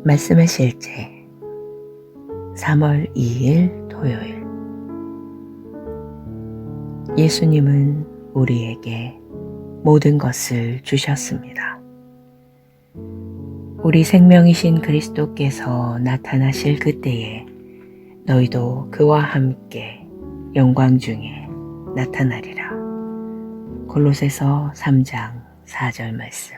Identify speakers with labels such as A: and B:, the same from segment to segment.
A: 말씀의 실제 3월 2일 토요일. 예수님은 우리에게 모든 것을 주셨습니다. 우리 생명이신 그리스도께서 나타나실 그때에 너희도 그와 함께 영광 중에 나타나리라. 골로새서 3장 4절 말씀.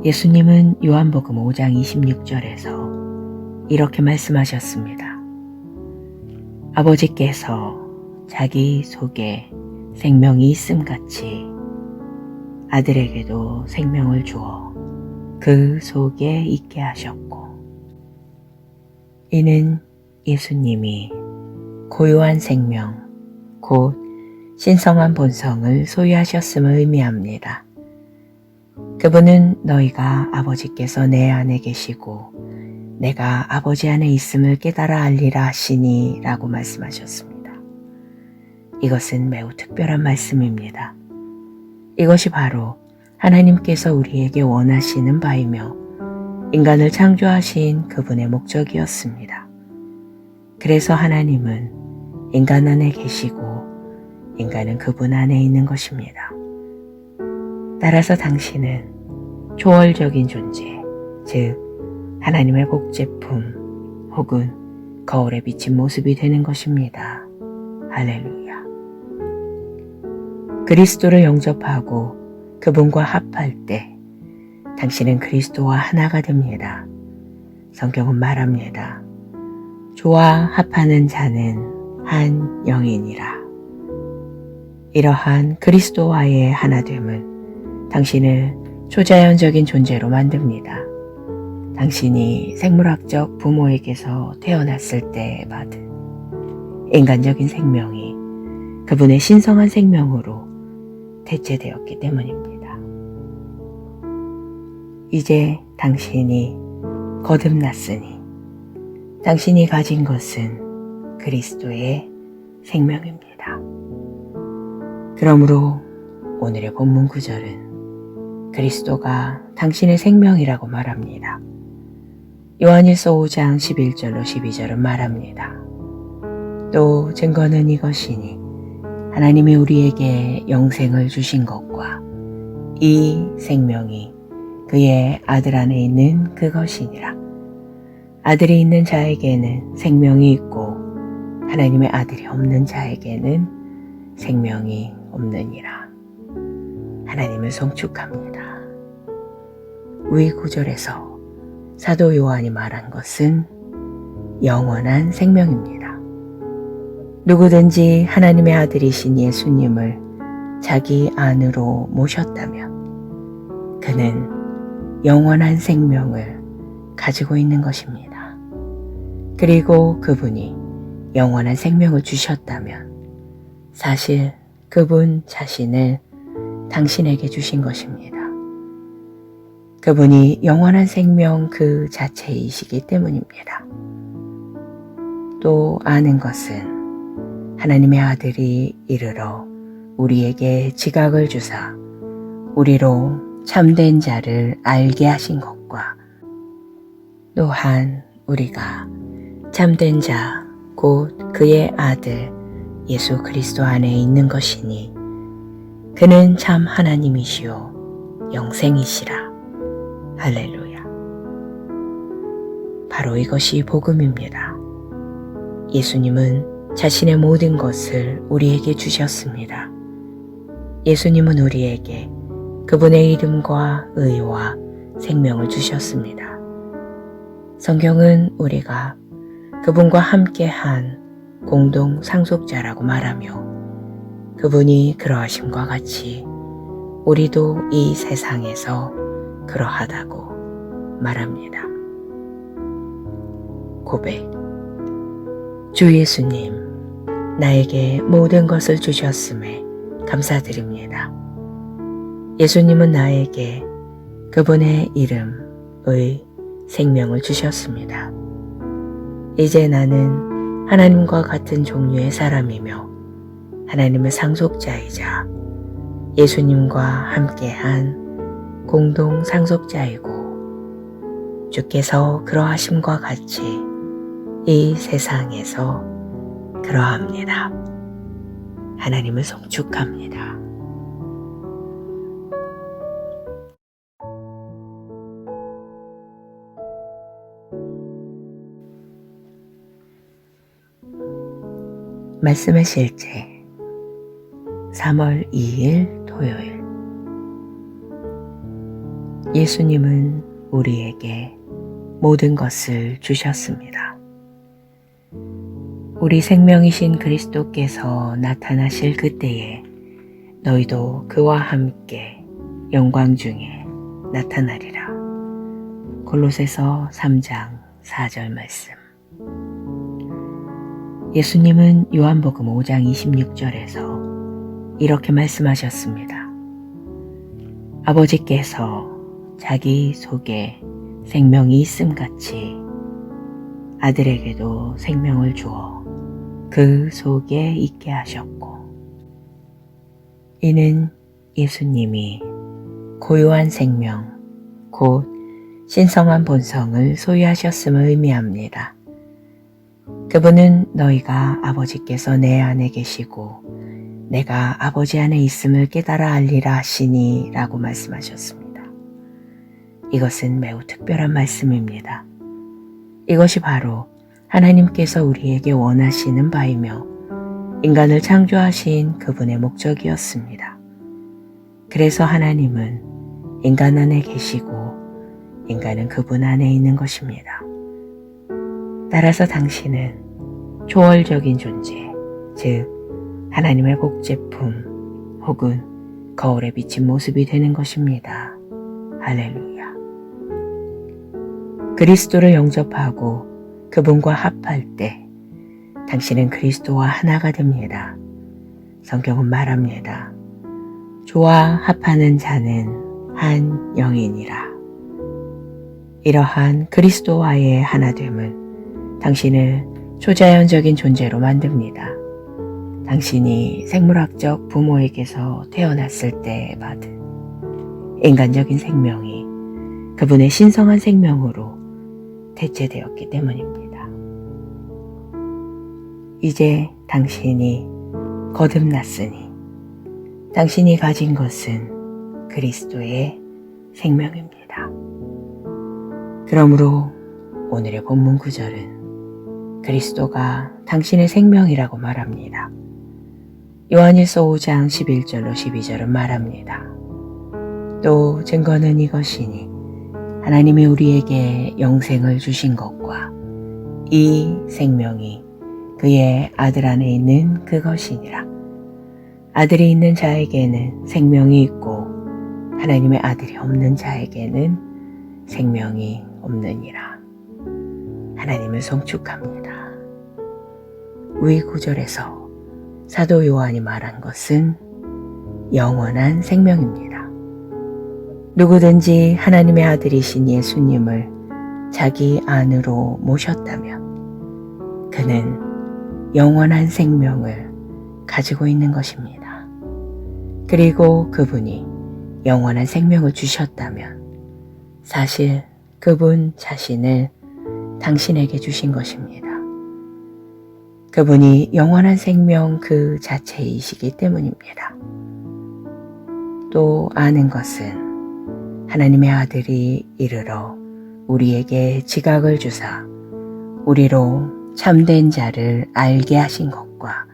A: 예수님은 요한복음 5장 26절에서 이렇게 말씀하셨습니다. 아버지께서 자기 속에 생명이 있음같이 아들에게도 생명을 주어 그 속에 있게 하셨고, 이는 예수님이 고유한 생명, 곧 신성한 본성을 소유하셨음을 의미합니다. 그분은 너희가 아버지께서 내 안에 계시고 내가 아버지 안에 있음을 깨달아 알리라 하시니 라고 말씀하셨습니다. 이것은 매우 특별한 말씀입니다. 이것이 바로 하나님께서 우리에게 원하시는 바이며 인간을 창조하신 그분의 목적이었습니다. 그래서 하나님은 인간 안에 계시고 인간은 그분 안에 있는 것입니다. 따라서 당신은 초월적인 존재, 즉 하나님의 복제품 혹은 거울에 비친 모습이 되는 것입니다. 할렐루야. 그리스도를 영접하고 그분과 합할 때 당신은 그리스도와 하나가 됩니다. 성경은 말합니다. 주와 합하는 자는 한 영이니라. 이러한 그리스도와의 하나됨은 당신을 초자연적인 존재로 만듭니다. 당신이 생물학적 부모에게서 태어났을 때 받은 인간적인 생명이 그분의 신성한 생명으로 대체되었기 때문입니다. 이제 당신이 거듭났으니 당신이 가진 것은 그리스도의 생명입니다. 그러므로 오늘의 본문 구절은 그리스도가 당신의 생명이라고 말합니다. 요한일서 5장 11절로 12절은 말합니다. 또 증거는 이것이니 하나님이 우리에게 영생을 주신 것과 이 생명이 그의 아들 안에 있는 그것이니라. 아들이 있는 자에게는 생명이 있고 하나님의 아들이 없는 자에게는 생명이 없느니라. 하나님을 송축합니다. 위 구절에서 사도 요한이 말한 것은 영원한 생명입니다. 누구든지 하나님의 아들이신 예수님을 자기 안으로 모셨다면 그는 영원한 생명을 가지고 있는 것입니다. 그리고 그분이 영원한 생명을 주셨다면 사실 그분 자신을 당신에게 주신 것입니다. 그분이 영원한 생명 그 자체이시기 때문입니다. 또 아는 것은 하나님의 아들이 이르러 우리에게 지각을 주사 우리로 참된 자를 알게 하신 것과 또한 우리가 참된 자 곧 그의 아들 예수 그리스도 안에 있는 것이니 그는 참 하나님이시오 영생이시라. 할렐루야. 바로 이것이 복음입니다. 예수님은 자신의 모든 것을 우리에게 주셨습니다. 예수님은 우리에게 그분의 이름과 의와 생명을 주셨습니다. 성경은 우리가 그분과 함께한 공동 상속자라고 말하며 그분이 그러하심과 같이 우리도 이 세상에서 그러하다고 말합니다. 고백. 주 예수님, 나에게 모든 것을 주셨음에 감사드립니다. 예수님은 나에게 그분의 이름, 의, 생명을 주셨습니다. 이제 나는 하나님과 같은 종류의 사람이며 하나님의 상속자이자 예수님과 함께한 공동 상속자이고 주께서 그러하심과 같이 이 세상에서 그러합니다. 하나님을 송축합니다. 말씀의 실제 3월 2일 토요일. 예수님은 우리에게 모든 것을 주셨습니다. 우리 생명이신 그리스도께서 나타나실 그때에 너희도 그와 함께 영광 중에 나타나리라. 골로새서 3장 4절 말씀. 예수님은 요한복음 5장 26절에서 이렇게 말씀하셨습니다. 아버지께서 자기 속에 생명이 있음같이 아들에게도 생명을 주어 그 속에 있게 하셨고, 이는 예수님이 고유한 생명, 곧 신성한 본성을 소유하셨음을 의미합니다. 그분은 너희가 아버지께서 내 안에 계시고 내가 아버지 안에 있음을 깨달아 알리라 하시니 라고 말씀하셨습니다. 이것은 매우 특별한 말씀입니다. 이것이 바로 하나님께서 우리에게 원하시는 바이며 인간을 창조하신 그분의 목적이었습니다. 그래서 하나님은 인간 안에 계시고 인간은 그분 안에 있는 것입니다. 따라서 당신은 초월적인 존재, 즉 하나님의 복제품 혹은 거울에 비친 모습이 되는 것입니다. 할렐루야. 그리스도를 영접하고 그분과 합할 때 당신은 그리스도와 하나가 됩니다. 성경은 말합니다. 주와 합하는 자는 한 영이니라. 이러한 그리스도와의 하나됨은 당신을 초자연적인 존재로 만듭니다. 당신이 생물학적 부모에게서 태어났을 때 받은 인간적인 생명이 그분의 신성한 생명으로 대체되었기 때문입니다. 이제 당신이 거듭났으니 당신이 가진 것은 그리스도의 생명입니다. 그러므로 오늘의 본문 구절은 그리스도가 당신의 생명이라고 말합니다. 요한일서 5장 11절로 12절은 말합니다. 또 증거는 이것이니 하나님이 우리에게 영생을 주신 것과 이 생명이 그의 아들 안에 있는 그것이니라. 아들이 있는 자에게는 생명이 있고 하나님의 아들이 없는 자에게는 생명이 없느니라. 하나님을 송축합니다. 위 구절에서 사도 요한이 말한 것은 영원한 생명입니다. 누구든지 하나님의 아들이신 예수님을 자기 안으로 모셨다면 그는 영원한 생명을 가지고 있는 것입니다. 그리고 그분이 영원한 생명을 주셨다면 사실 그분 자신을 당신에게 주신 것입니다. 그분이 영원한 생명 그 자체이시기 때문입니다. 또 아는 것은 하나님의 아들이 이르러 우리에게 지각을 주사 우리로 참된 자를 알게 하신 것과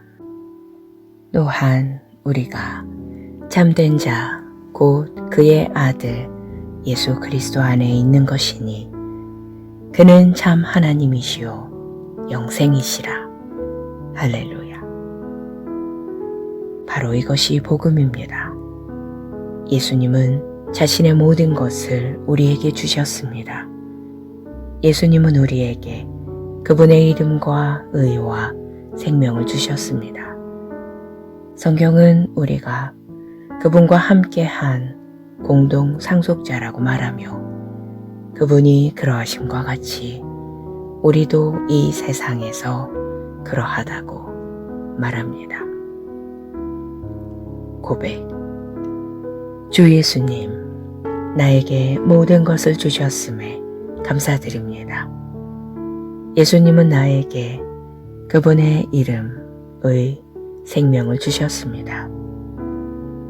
A: 또한 우리가 참된 자 곧 그의 아들 예수 그리스도 안에 있는 것이니 그는 참 하나님이시요 영생이시라. 할렐루야. 바로 이것이 복음입니다. 예수님은 자신의 모든 것을 우리에게 주셨습니다. 예수님은 우리에게 그분의 이름과 의와 생명을 주셨습니다. 성경은 우리가 그분과 함께한 공동 상속자라고 말하며 그분이 그러하심과 같이 우리도 이 세상에서 그러하다고 말합니다. 고백. 주 예수님, 나에게 모든 것을 주셨음에 감사드립니다. 예수님은 나에게 그분의 이름의 생명을 주셨습니다.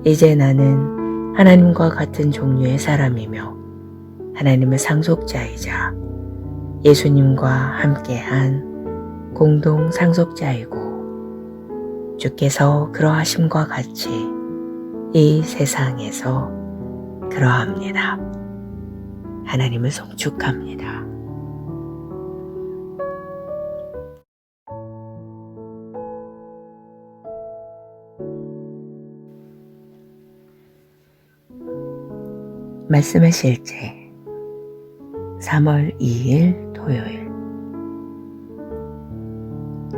A: 이제 나는 하나님과 같은 종류의 사람이며 하나님의 상속자이자 예수님과 함께한 공동 상속자이고 주께서 그러하심과 같이 이 세상에서 그러합니다. 하나님을 송축합니다. 말씀의 실제 3월 2일 토요일.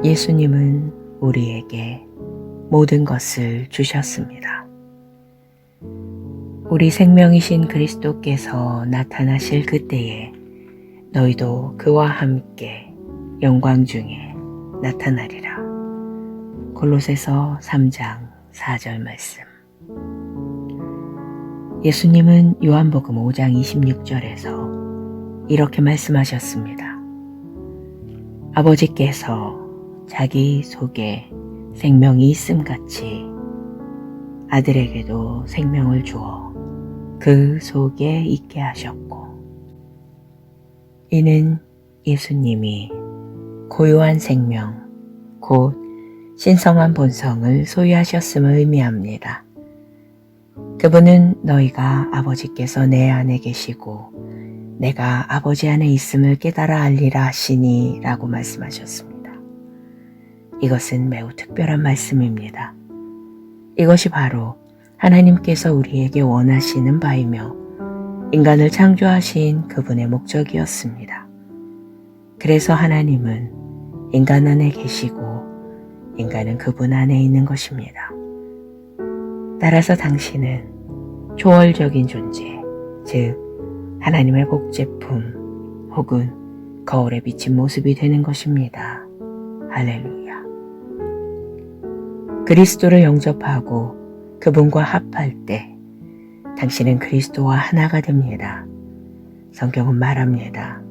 A: 예수님은 우리에게 모든 것을 주셨습니다. 우리 생명이신 그리스도께서 나타나실 그때에 너희도 그와 함께 영광 중에 나타나리라. 골로새서 3장 4절 말씀. 예수님은 요한복음 5장 26절에서 이렇게 말씀하셨습니다. 아버지께서 자기 속에 생명이 있음같이 아들에게도 생명을 주어 그 속에 있게 하셨고, 이는 예수님이 고유한 생명, 곧 신성한 본성을 소유하셨음을 의미합니다. 그분은 너희가 아버지께서 내 안에 계시고 내가 아버지 안에 있음을 깨달아 알리라 하시니 라고 말씀하셨습니다. 이것은 매우 특별한 말씀입니다. 이것이 바로 하나님께서 우리에게 원하시는 바이며 인간을 창조하신 그분의 목적이었습니다. 그래서 하나님은 인간 안에 계시고 인간은 그분 안에 있는 것입니다. 따라서 당신은 초월적인 존재, 즉 하나님의 복제품 혹은 거울에 비친 모습이 되는 것입니다. 할렐루야. 그리스도를 영접하고 그분과 합할 때 당신은 그리스도와 하나가 됩니다. 성경은 말합니다.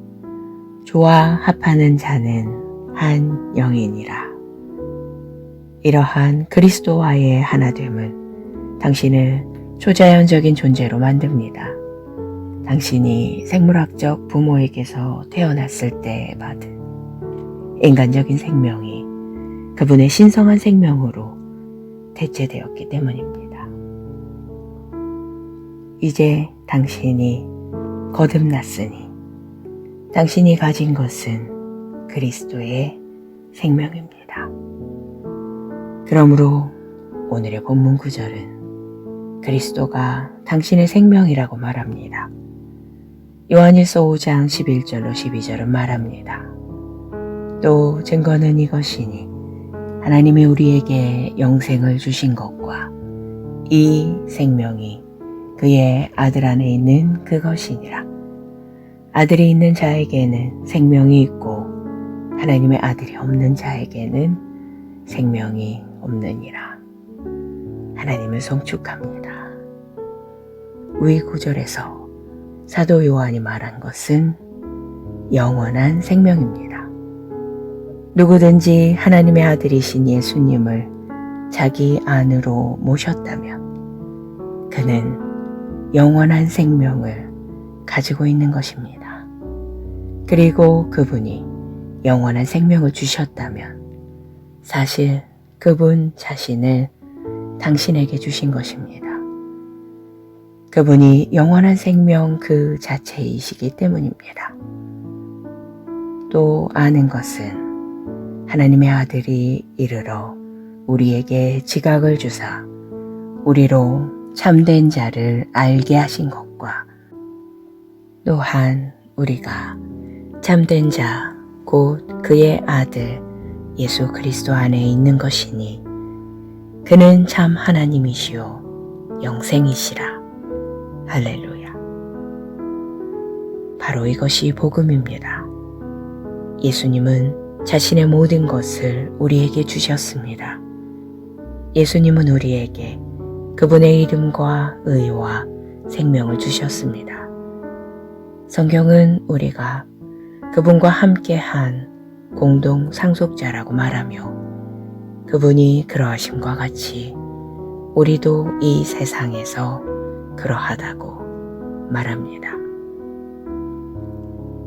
A: 주와 합하는 자는 한 영이니라. 이러한 그리스도와의 하나됨은 당신을 초자연적인 존재로 만듭니다. 당신이 생물학적 부모에게서 태어났을 때 받은 인간적인 생명이 그분의 신성한 생명으로 대체되었기 때문입니다. 이제 당신이 거듭났으니 당신이 가진 것은 그리스도의 생명입니다. 그러므로 오늘의 본문 구절은 그리스도가 당신의 생명이라고 말합니다. 요한일서 5장 11절로 12절은 말합니다. 또 증거는 이것이니 하나님이 우리에게 영생을 주신 것과 이 생명이 그의 아들 안에 있는 그것이니라. 아들이 있는 자에게는 생명이 있고 하나님의 아들이 없는 자에게는 생명이 없느니라. 하나님을 송축합니다. 위 구절에서 사도 요한이 말한 것은 영원한 생명입니다. 누구든지 하나님의 아들이신 예수님을 자기 안으로 모셨다면 그는 영원한 생명을 가지고 있는 것입니다. 그리고 그분이 영원한 생명을 주셨다면 사실 그분 자신을 당신에게 주신 것입니다. 그분이 영원한 생명 그 자체이시기 때문입니다. 또 아는 것은 하나님의 아들이 이르러 우리에게 지각을 주사 우리로 참된 자를 알게 하신 것과 또한 우리가 참된 자 곧 그의 아들 예수 그리스도 안에 있는 것이니 그는 참 하나님이시오 영생이시라. 할렐루야. 바로 이것이 복음입니다. 예수님은 자신의 모든 것을 우리에게 주셨습니다. 예수님은 우리에게 그분의 이름과 의와 생명을 주셨습니다. 성경은 우리가 그분과 함께한 공동 상속자라고 말하며 그분이 그러하심과 같이 우리도 이 세상에서 그러하다고 말합니다.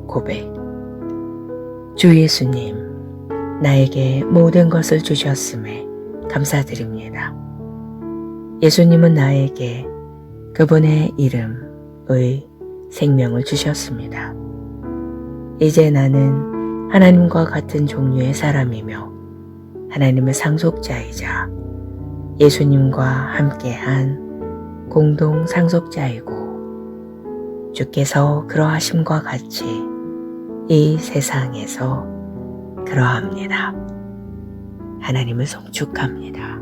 A: 고백. 주 예수님, 나에게 모든 것을 주셨음에 감사드립니다. 예수님은 나에게 그분의 이름의 생명을 주셨습니다. 이제 나는 하나님과 같은 종류의 사람이며 하나님의 상속자이자 예수님과 함께한 공동 상속자이고 주께서 그러하심과 같이 이 세상에서 그러합니다. 하나님을 송축합니다.